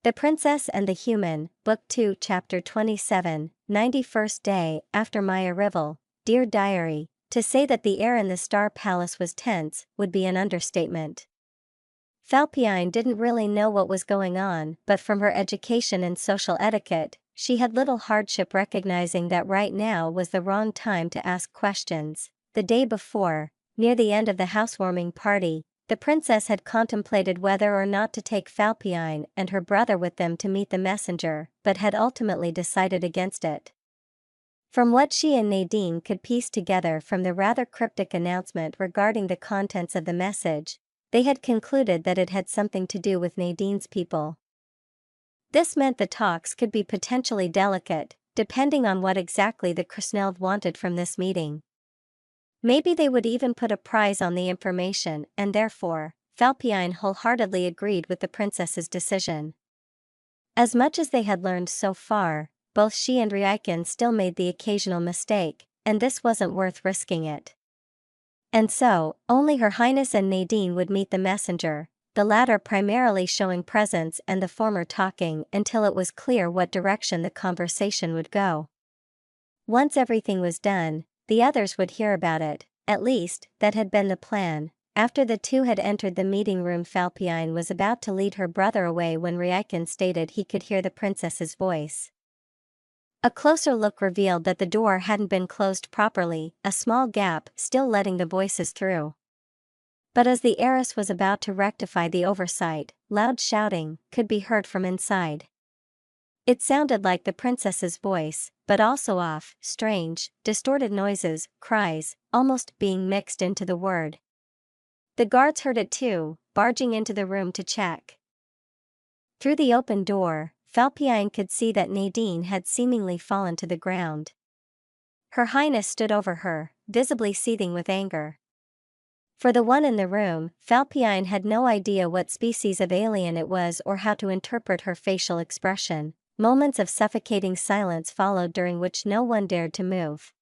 The Princess and the Human, Book 2 Chapter 27, 91st Day After My Arrival. Dear Diary, to say that the air in the Star Palace was tense would be an understatement. Falpiine didn't really know what was going on, but from her education in social etiquette, she had little hardship recognizing that right now was the wrong time to ask questions. The day before, near the end of the housewarming party, the princess had contemplated whether or not to take Falpiine and her brother with them to meet the messenger, but had ultimately decided against it. From what she and Nadine could piece together from the rather cryptic announcement regarding the contents of the message, they had concluded that it had something to do with Nadine's people. This meant the talks could be potentially delicate, depending on what exactly the Krasneld wanted from this meeting. Maybe they would even put a prize on the information, and therefore, Falpiine wholeheartedly agreed with the princess's decision. As much as they had learned so far, both she and Ryukin still made the occasional mistake, and this wasn't worth risking it. And so, only Her Highness and Nadine would meet the messenger, the latter primarily showing presence and the former talking until it was clear what direction the conversation would go. Once everything was done, the others would hear about it, at least, that had been the plan. After the two had entered the meeting room, Falpiine was about to lead her brother away when Ryukin stated he could hear the princess's voice. A closer look revealed that the door hadn't been closed properly, a small gap still letting the voices through. But as the heiress was about to rectify the oversight, loud shouting could be heard from inside. It sounded like the princess's voice, but also off, strange, distorted noises, cries, almost being mixed into the word. The guards heard it too, barging into the room to check. Through the open door, Falpiine could see that Nadine had seemingly fallen to the ground. Her Highness stood over her, visibly seething with anger. For the one in the room, Falpiine had no idea what species of alien it was or how to interpret her facial expression. Moments of suffocating silence followed, during which no one dared to move.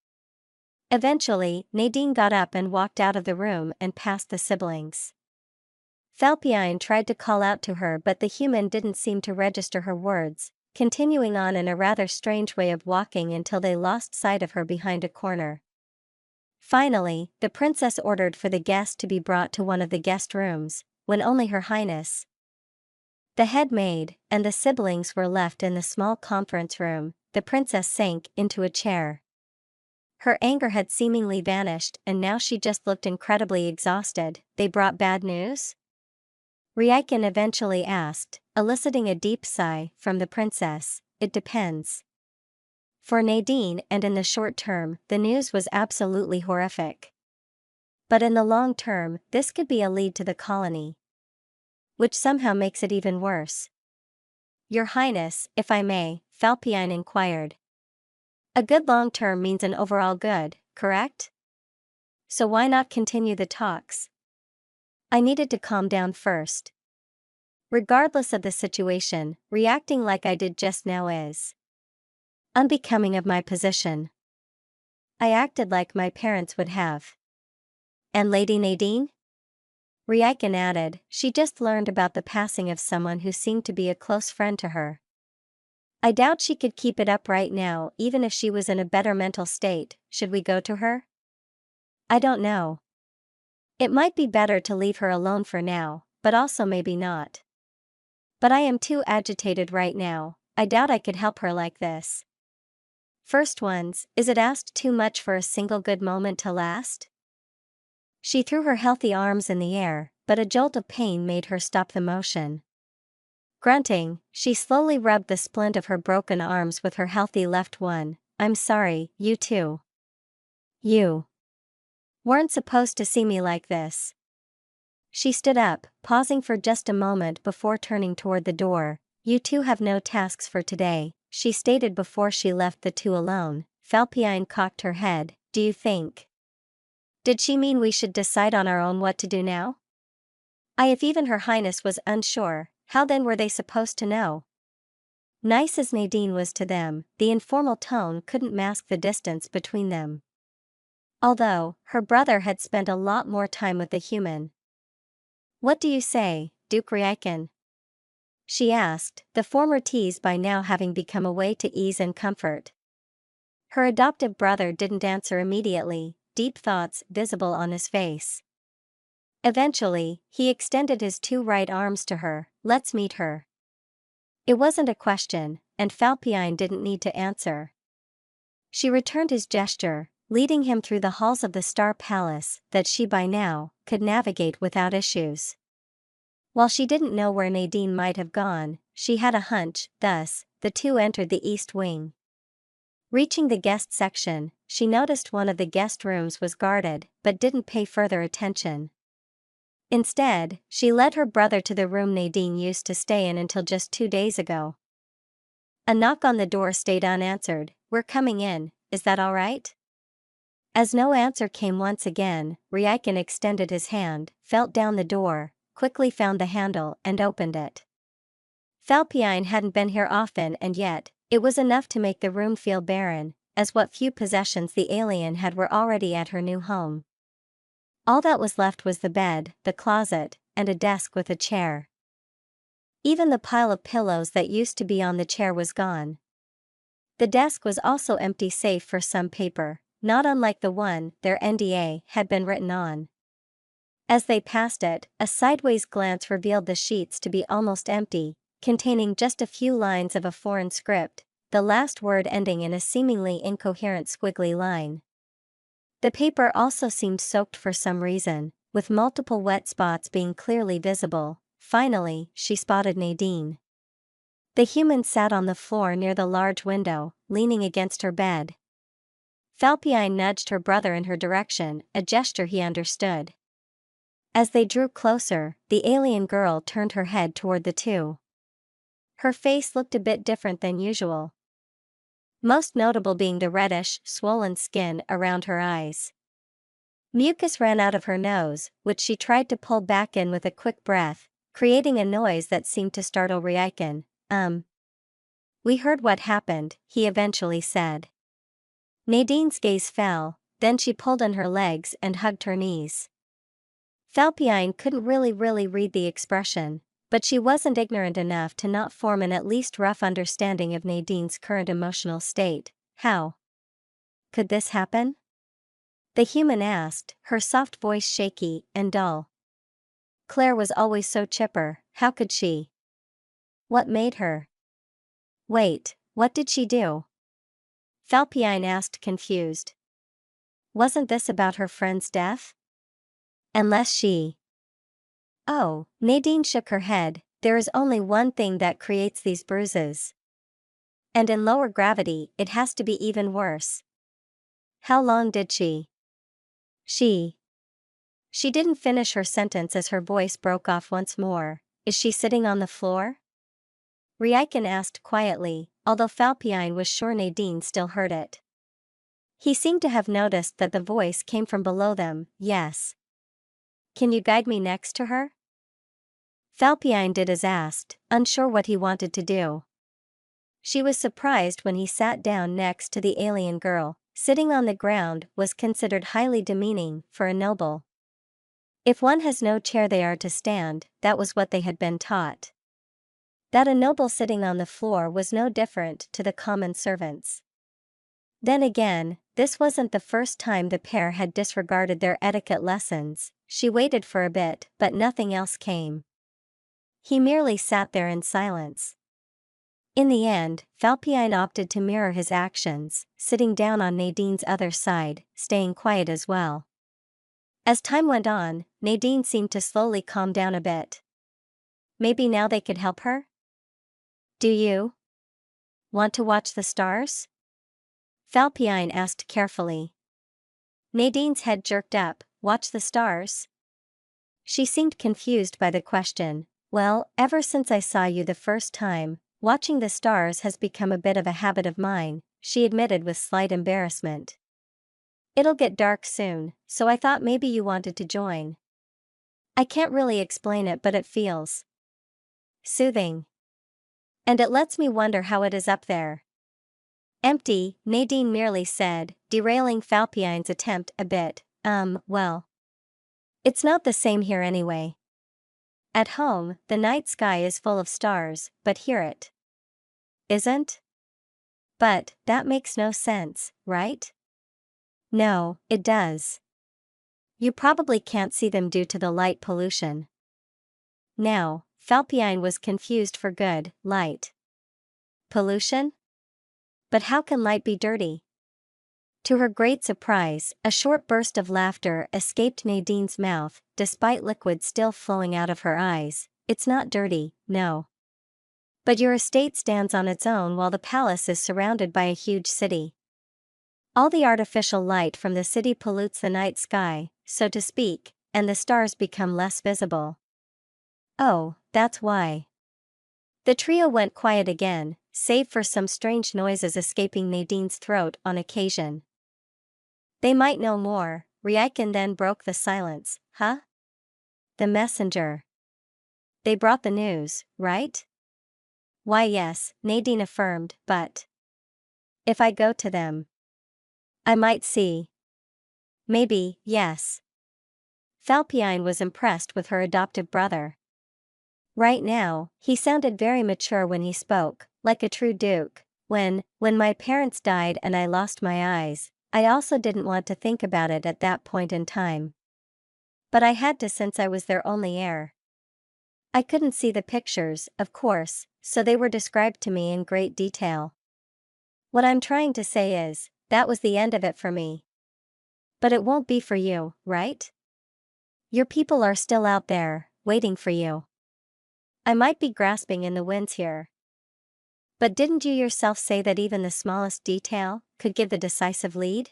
Eventually, Nadine got up and walked out of the room and past the siblings. Falpiine tried to call out to her, but the human didn't seem to register her words, continuing on in a rather strange way of walking until they lost sight of her behind a corner. Finally, the princess ordered for the guest to be brought to one of the guest rooms, when only Her Highness, the head maid, and the siblings were left in the small conference room. The princess sank into a chair. Her anger had seemingly vanished, and now she just looked incredibly exhausted. They brought bad news? Ryukin eventually asked, eliciting a deep sigh from the princess. It depends. For Nadine, and in the short term, the news was absolutely horrific. But in the long term, this could be a lead to the colony, which somehow makes it even worse. Your Highness, if I may, Falpiine inquired. A good long term means an overall good, correct? So why not continue the talks? I needed to calm down first. Regardless of the situation, reacting like I did just now is unbecoming of my position. I acted like my parents would have. And Lady Nadine? Ryukin added, she just learned about the passing of someone who seemed to be a close friend to her. I doubt she could keep it up right now, even if she was in a better mental state. Should we go to her? I don't know. It might be better to leave her alone for now, but also maybe not. But I am too agitated right now. I doubt I could help her like this. First ones, is it asked too much for a single good moment to last? She threw her healthy arms in the air, but a jolt of pain made her stop the motion. Grunting, she slowly rubbed the splint of her broken arms with her healthy left one. I'm sorry, you too. You weren't supposed to see me like this. She stood up, pausing for just a moment before turning toward the door. You two have no tasks for today, she stated before she left the two alone. Falpiine cocked her head. Do you think? Did she mean we should decide on our own what to do now? If even Her Highness was unsure, how then were they supposed to know? Nice as Nadine was to them, the informal tone couldn't mask the distance between them. Although, her brother had spent a lot more time with the human. What do you say, Duke Ryukin? she asked, the former tease by now having become a way to ease and comfort. Her adoptive brother didn't answer immediately, deep thoughts visible on his face. Eventually, he extended his two right arms to her. Let's meet her. It wasn't a question, and Falpiine didn't need to answer. She returned his gesture, leading him through the halls of the Star Palace that she by now could navigate without issues. While she didn't know where Nadine might have gone, she had a hunch. Thus, the two entered the East Wing. Reaching the guest section, she noticed one of the guest rooms was guarded, but didn't pay further attention. Instead, she led her brother to the room Nadine used to stay in until just 2 days ago. A knock on the door stayed unanswered. We're coming in, is that all right? As no answer came once again, Ryukin extended his hand, felt down the door, quickly found the handle and opened it. Falpiine hadn't been here often, and yet, it was enough to make the room feel barren, as what few possessions the alien had were already at her new home. All that was left was the bed, the closet, and a desk with a chair. Even the pile of pillows that used to be on the chair was gone. The desk was also empty save for some paper, not unlike the one their NDA had been written on. As they passed it, a sideways glance revealed the sheets to be almost empty, containing just a few lines of a foreign script, the last word ending in a seemingly incoherent squiggly line. The paper also seemed soaked for some reason, with multiple wet spots being clearly visible. Finally, she spotted Nadine. The human sat on the floor near the large window, leaning against her bed. Falpiine nudged her brother in her direction, a gesture he understood. As they drew closer, the alien girl turned her head toward the two. Her face looked a bit different than usual. Most notable being the reddish, swollen skin around her eyes. Mucus ran out of her nose, which she tried to pull back in with a quick breath, creating a noise that seemed to startle Ryukin. We heard what happened, he eventually said. Nadine's gaze fell, then she pulled on her legs and hugged her knees. Falpiine couldn't really read the expression, but she wasn't ignorant enough to not form an at least rough understanding of Nadine's current emotional state. How could this happen? The human asked, her soft voice shaky and dull. Claire was always so chipper, how could she? What made her? Wait, what did she do? Falpiine asked, confused. Wasn't this about her friend's death? Unless she... Oh, Nadine shook her head. There is only one thing that creates these bruises. And in lower gravity, it has to be even worse. How long did she... She didn't finish her sentence as her voice broke off once more. Is she sitting on the floor? Ryukin asked quietly, although Falpiine was sure Nadine still heard it. He seemed to have noticed that the voice came from below them. Yes. Can you guide me next to her? Falpiine did as asked, unsure what he wanted to do. She was surprised when he sat down next to the alien girl. Sitting on the ground was considered highly demeaning for a noble. If one has no chair they are to stand, that was what they had been taught. That a noble sitting on the floor was no different to the common servants. Then again, this wasn't the first time the pair had disregarded their etiquette lessons. She waited for a bit, but nothing else came. He merely sat there in silence. In the end, Falpiine opted to mirror his actions, sitting down on Nadine's other side, staying quiet as well. As time went on, Nadine seemed to slowly calm down a bit. Maybe now they could help her? Do you want to watch the stars? Falpiine asked carefully. Nadine's head jerked up. Watch the stars? She seemed confused by the question. Well, ever since I saw you the first time, watching the stars has become a bit of a habit of mine, she admitted with slight embarrassment. It'll get dark soon, so I thought maybe you wanted to join. I can't really explain it, but it feels soothing. And it lets me wonder how it is up there. Empty, Nadine merely said, derailing Falpine's attempt a bit. Well. It's not the same here anyway. At home, the night sky is full of stars, but here it isn't? But, that makes no sense, right? No, it does. You probably can't see them due to the light pollution. Now, Falpiine was confused for good. Light pollution? But how can light be dirty? To her great surprise, a short burst of laughter escaped Nadine's mouth, despite liquid still flowing out of her eyes. It's not dirty, no. But your estate stands on its own while the palace is surrounded by a huge city. All the artificial light from the city pollutes the night sky, so to speak, and the stars become less visible. Oh, that's why. The trio went quiet again, save for some strange noises escaping Nadine's throat on occasion. They might know more. Ryukin then broke the silence. Huh? The messenger. They brought the news, right? Why yes, Nadine affirmed, but if I go to them, I might see. Maybe, yes. Falpiine was impressed with her adoptive brother. Right now, he sounded very mature when he spoke, like a true duke. When my parents died and I lost my eyes, I also didn't want to think about it at that point in time. But I had to since I was their only heir. I couldn't see the pictures, of course, so they were described to me in great detail. What I'm trying to say is, that was the end of it for me. But it won't be for you, right? Your people are still out there, waiting for you. I might be grasping in the winds here. But didn't you yourself say that even the smallest detail could give the decisive lead?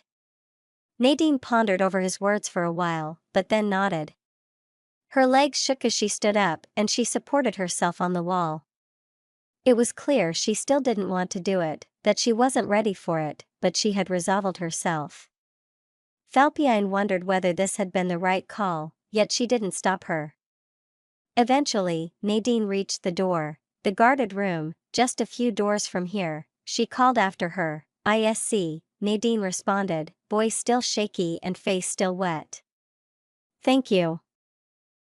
Nadine pondered over his words for a while, but then nodded. Her legs shook as she stood up and she supported herself on the wall. It was clear she still didn't want to do it, that she wasn't ready for it, but she had resolved herself. Falpiine wondered whether this had been the right call, yet she didn't stop her. Eventually, Nadine reached the door, the guarded room, just a few doors from here. She called after her. "ISC," Nadine responded, voice still shaky and face still wet. "Thank you."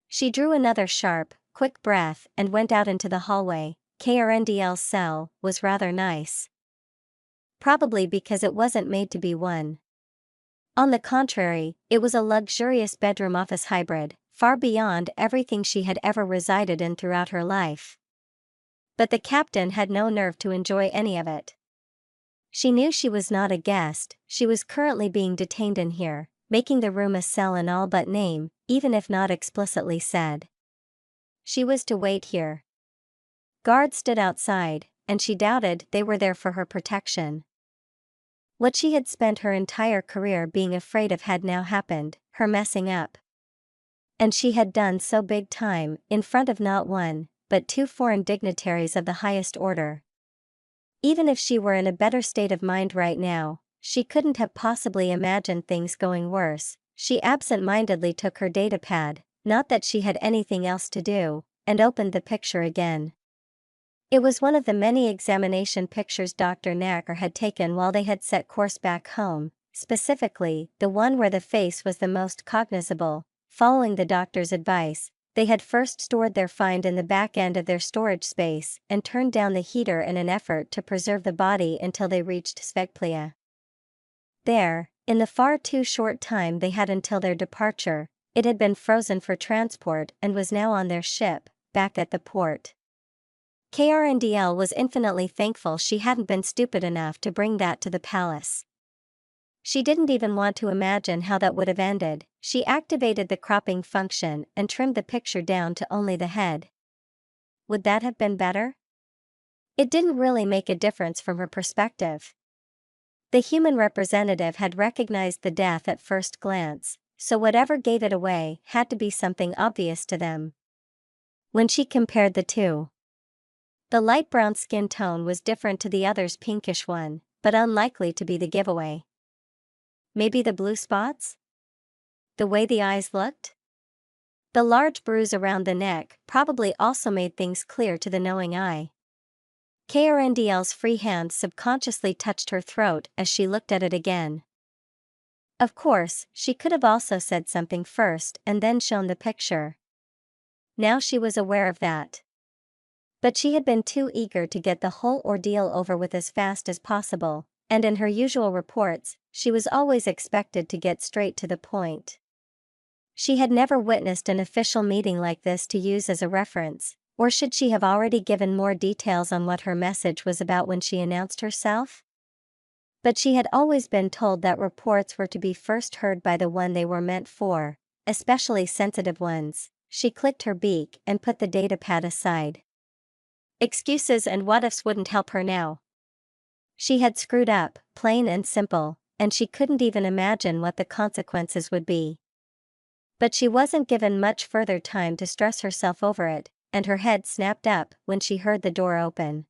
She drew another sharp, quick breath and went out into the hallway. KRNDL's cell was rather nice. Probably because it wasn't made to be one. On the contrary, it was a luxurious bedroom office hybrid, far beyond everything she had ever resided in throughout her life. But the captain had no nerve to enjoy any of it. She knew she was not a guest, she was currently being detained in here, making the room a cell in all but name, even if not explicitly said. She was to wait here. Guards stood outside, and she doubted they were there for her protection. What she had spent her entire career being afraid of had now happened, her messing up. And she had done so big time, in front of not one, but two foreign dignitaries of the highest order. Even if she were in a better state of mind right now, she couldn't have possibly imagined things going worse. She absent-mindedly took her datapad, not that she had anything else to do, and opened the picture again. It was one of the many examination pictures Dr. Nacker had taken while they had set course back home, specifically, the one where the face was the most cognizable. Following the doctor's advice, they had first stored their find in the back end of their storage space and turned down the heater in an effort to preserve the body until they reached Svegplia. There, in the far too short time they had until their departure, it had been frozen for transport and was now on their ship, back at the port. KRNDL was infinitely thankful she hadn't been stupid enough to bring that to the palace. She didn't even want to imagine how that would have ended. She activated the cropping function and trimmed the picture down to only the head. Would that have been better? It didn't really make a difference from her perspective. The human representative had recognized the death at first glance, so whatever gave it away had to be something obvious to them. When she compared the two, the light brown skin tone was different to the other's pinkish one, but unlikely to be the giveaway. Maybe the blue spots? The way the eyes looked? The large bruise around the neck probably also made things clear to the knowing eye. KRNDL's free hand subconsciously touched her throat as she looked at it again. Of course, she could have also said something first and then shown the picture. Now she was aware of that. But she had been too eager to get the whole ordeal over with as fast as possible, and in her usual reports, she was always expected to get straight to the point. She had never witnessed an official meeting like this to use as a reference, or should she have already given more details on what her message was about when she announced herself? But she had always been told that reports were to be first heard by the one they were meant for, especially sensitive ones. She clicked her beak and put the datapad aside. Excuses and what-ifs wouldn't help her now. She had screwed up, plain and simple, and she couldn't even imagine what the consequences would be. But she wasn't given much further time to stress herself over it, and her head snapped up when she heard the door open.